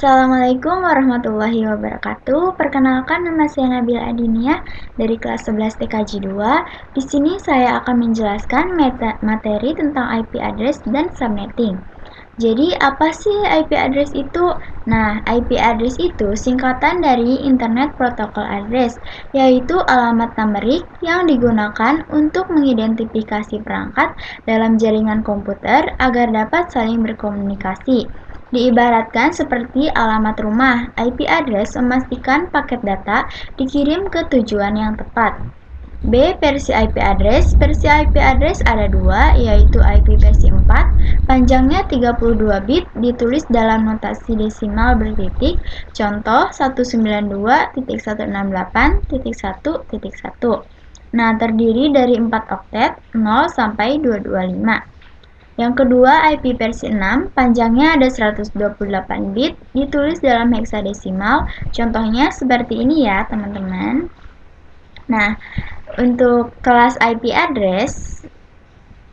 Assalamualaikum warahmatullahi wabarakatuh. Perkenalkan, nama saya Nabila Adinia dari kelas 11 TKJ 2. Di sini saya akan menjelaskan materi tentang IP address dan subnetting. Jadi, apa sih IP address itu? Nah, IP address itu singkatan dari Internet Protocol Address, yaitu alamat numerik yang digunakan untuk mengidentifikasi perangkat dalam jaringan komputer agar dapat saling berkomunikasi. Diibaratkan seperti alamat rumah, IP address memastikan paket data dikirim ke tujuan yang tepat. B. Versi IP address. Versi IP address ada dua, yaitu IP versi 4, panjangnya 32 bit, ditulis dalam notasi desimal bertitik, contoh 192.168.1.1. Nah, terdiri dari 4 oktet, 0 sampai 225. Yang kedua, IP versi 6, panjangnya ada 128 bit, ditulis dalam heksadesimal, contohnya seperti ini ya teman-teman. Nah, untuk kelas IP address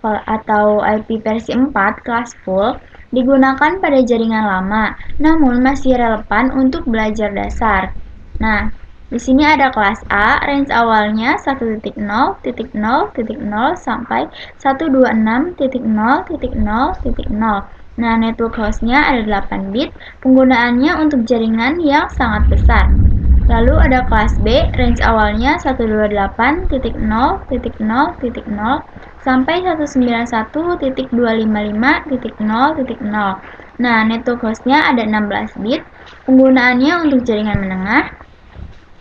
atau IP versi 4 kelas full digunakan pada jaringan lama, namun masih relevan untuk belajar dasar. Nah, di sini ada kelas A, range awalnya 1.0.0.0 sampai 126.0.0.0. Nah, network hostnya ada 8 bit, penggunaannya untuk jaringan yang sangat besar. Lalu ada kelas B, range awalnya 128.0.0.0 sampai 191.255.0.0. Nah, network hostnya ada 16 bit, penggunaannya untuk jaringan menengah.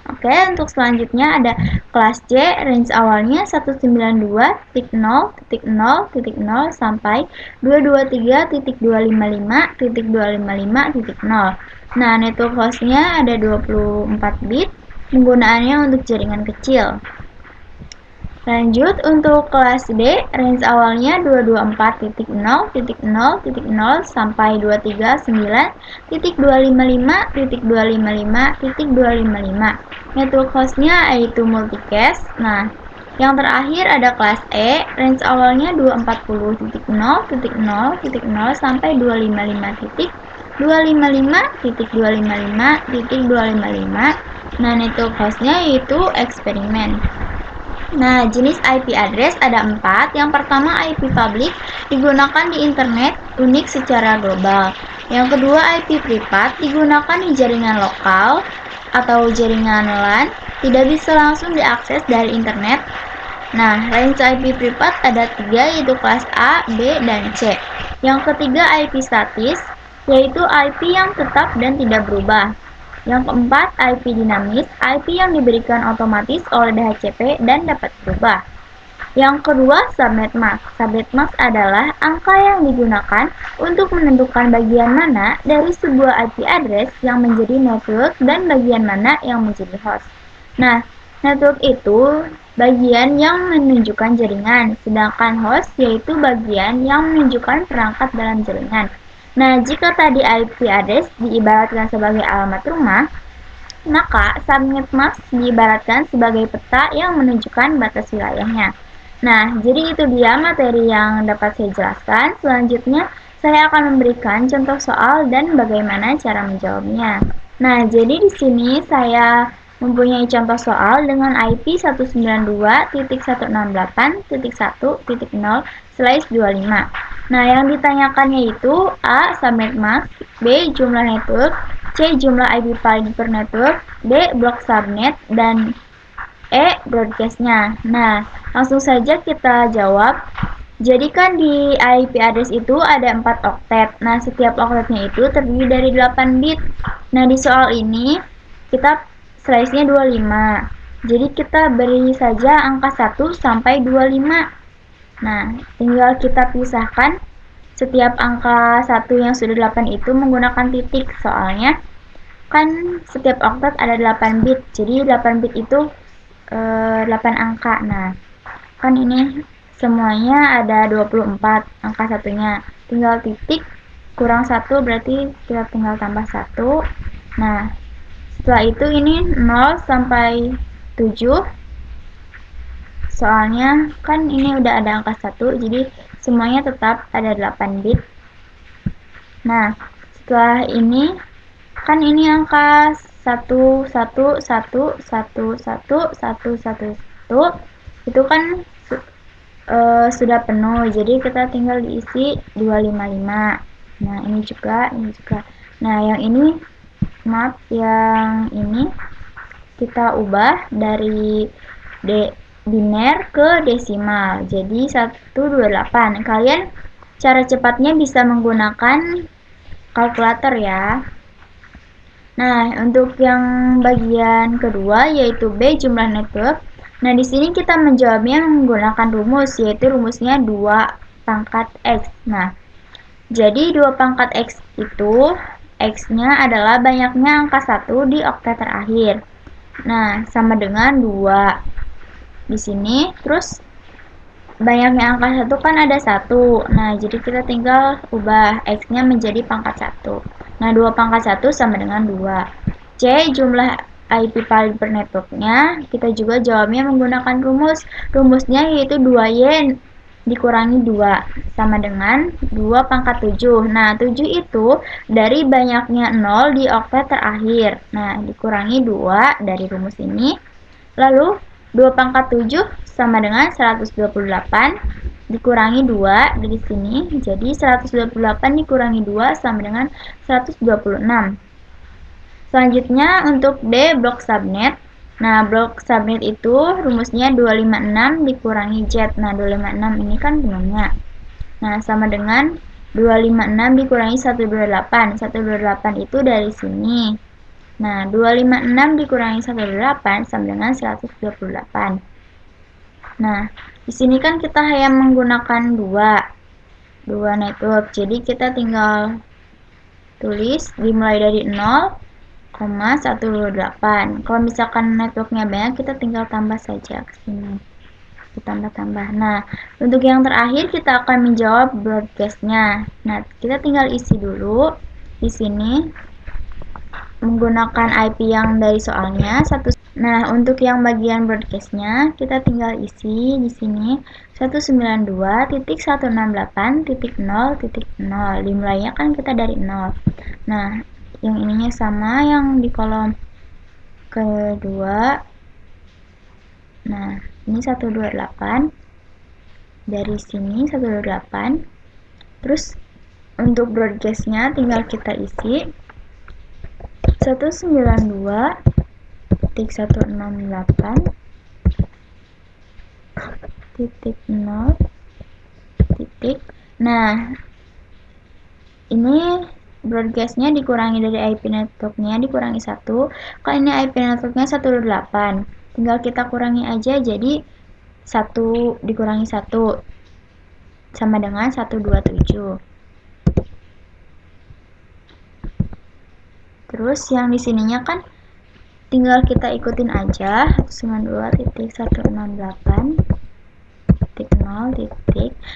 Oke, untuk selanjutnya ada kelas C, range awalnya 192.0.0.0 sampai 223.255.255.0. Nah, network hostnya ada 24 bit, penggunaannya untuk jaringan kecil. Lanjut, untuk kelas D, range awalnya 224.0.0.0 sampai 239.255.255.255. Network hostnya yaitu multicast. Nah, yang terakhir ada kelas E, range awalnya 240.0.0.0 sampai 255.255.255.255. Nah, network hostnya yaitu eksperimen. Nah, jenis IP address ada 4. Yang pertama, IP public digunakan di internet unik secara global. Yang kedua, IP privat digunakan di jaringan lokal atau jaringan LAN, tidak bisa langsung diakses dari internet. Nah, range IP privat ada 3, yaitu kelas A, B, dan C. Yang ketiga, IP statis, yaitu IP yang tetap dan tidak berubah. Yang keempat, IP dinamis, IP yang diberikan otomatis oleh DHCP dan dapat berubah. Yang kedua, subnet mask. Subnet mask adalah angka yang digunakan untuk menentukan bagian mana dari sebuah IP address yang menjadi network dan bagian mana yang menjadi host. Nah, network itu bagian yang menunjukkan jaringan, sedangkan host yaitu bagian yang menunjukkan perangkat dalam jaringan. Nah, jika tadi IP address diibaratkan sebagai alamat rumah, maka subnet mask diibaratkan sebagai peta yang menunjukkan batas wilayahnya. Nah, jadi itu dia materi yang dapat saya jelaskan. Selanjutnya, saya akan memberikan contoh soal dan bagaimana cara menjawabnya. Nah, jadi di sini saya mempunyai contoh soal dengan IP 192.168.1.0/25. Nah, yang ditanyakannya itu A. Subnet mask, B. Jumlah network, C. Jumlah IP paling per network, D. Blok subnet, dan E. Broadcast-nya. Nah, langsung saja kita jawab. Jadi kan di IP address itu ada 4 oktet. Nah, setiap oktetnya itu terdiri dari 8 bit. Nah, di soal ini kita slice-nya 25. Jadi kita beri saja angka 1 sampai 25. Nah, tinggal kita pisahkan setiap angka 1 yang sudah 8 itu menggunakan titik. Soalnya kan setiap oktet ada 8 bit. Jadi 8 bit itu 8 angka. Nah, kan ini semuanya ada 24 angka satunya. Tinggal titik kurang 1 berarti kita tinggal tambah 1. Nah, setelah itu ini 0 sampai 7. Soalnya kan ini udah ada angka 1, jadi semuanya tetap ada 8 bit. Nah, setelah ini Kan ini angka 1, 1, 1, 1, 1, 1, 1, 1, itu kan sudah penuh, jadi kita tinggal diisi 255. Nah, ini juga, ini juga. Nah, yang ini, maaf, yang ini kita ubah dari biner ke desimal, jadi 128. Kalian cara cepatnya bisa menggunakan kalkulator ya. Nah, untuk yang bagian kedua yaitu B jumlah network. Nah, di sini kita menjawabnya menggunakan rumus, yaitu rumusnya 2 pangkat X. Nah, jadi 2 pangkat X itu X-nya adalah banyaknya angka 1 di oktet terakhir. Nah, sama dengan 2 di sini. Terus banyaknya angka 1 kan ada 1. Nah, jadi kita tinggal ubah X-nya menjadi pangkat 1. Nah, 2 pangkat 1 sama dengan 2. C jumlah IP valid per networknya, kita juga jawabnya menggunakan rumus. Rumusnya yaitu 2Y dikurangi 2 sama dengan 2 pangkat 7. Nah, 7 itu dari banyaknya 0 di oktet terakhir. Nah, dikurangi 2 dari rumus ini. Lalu 2 pangkat 7 sama dengan 128 dikurangi 2 dari sini, jadi 128 dikurangi 2 sama dengan 126. Selanjutnya untuk D blok subnet. Nah, blok subnet itu rumusnya 256 dikurangi Z. Nah, 256 ini kan bunganya. Nah, sama dengan 256 dikurangi 128. 128 itu dari sini. Nah, 256 dikurangi 128 sama dengan 128. Nah, di sini kan kita hanya menggunakan 2 network. Jadi kita tinggal tulis dimulai dari 0,128. Kalau misalkan networknya banyak, kita tinggal tambah saja ke sini. Ditambah-tambah. Nah, untuk yang terakhir kita akan menjawab broadcast-nya. Nah, kita tinggal isi dulu di sini menggunakan IP yang dari soalnya. Nah, untuk yang bagian broadcast-nya kita tinggal isi di sini 192.168.0.0. Dimulainya kan kita dari 0. Nah, yang ininya sama yang di kolom kedua. Nah, ini 128. Dari sini 128. Terus untuk broadcast-nya tinggal kita isi 192.168.0. Nah, ini broadcast-nya dikurangi dari IP network-nya dikurangi 1. Kalau ini IP network-nya 128, tinggal kita kurangi aja, jadi 1 dikurangi 1 sama dengan 127. Terus yang di sininya kan tinggal kita ikutin aja 192.168.0.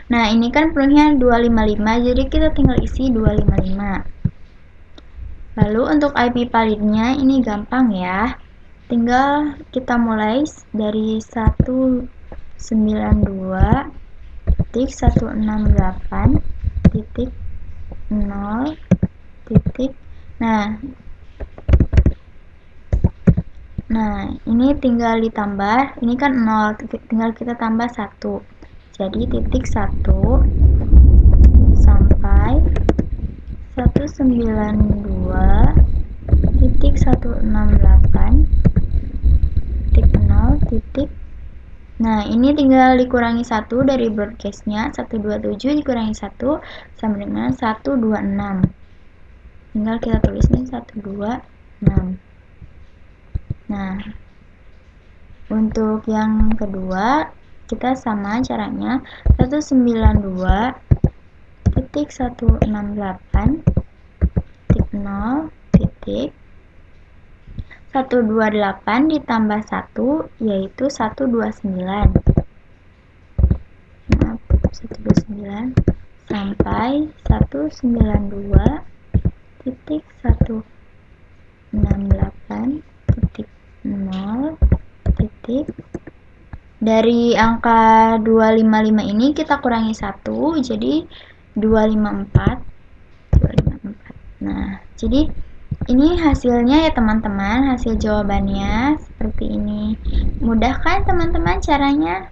Nah, ini kan penuhnya 255, jadi kita tinggal isi 255. Lalu untuk IP validnya ini gampang ya. Tinggal kita mulai dari 192.168.0. Nah, ini tinggal ditambah, ini kan 0, tinggal kita tambah 1. Jadi titik 1 sampai 192.168.0. Nah, ini tinggal dikurangi 1 dari broadcast-nya, 127 dikurangi 1 sama dengan 126. Tinggal kita tulis nih 126. Nah, untuk yang kedua kita sama caranya 192.168.0 128 ditambah 1 yaitu 129. Maaf, 129 sampai 192.168.0. Dari angka 255 ini kita kurangi 1, jadi 254. Nah, jadi Ini hasilnya ya teman-teman, hasil jawabannya seperti ini. Mudah kan teman-teman caranya?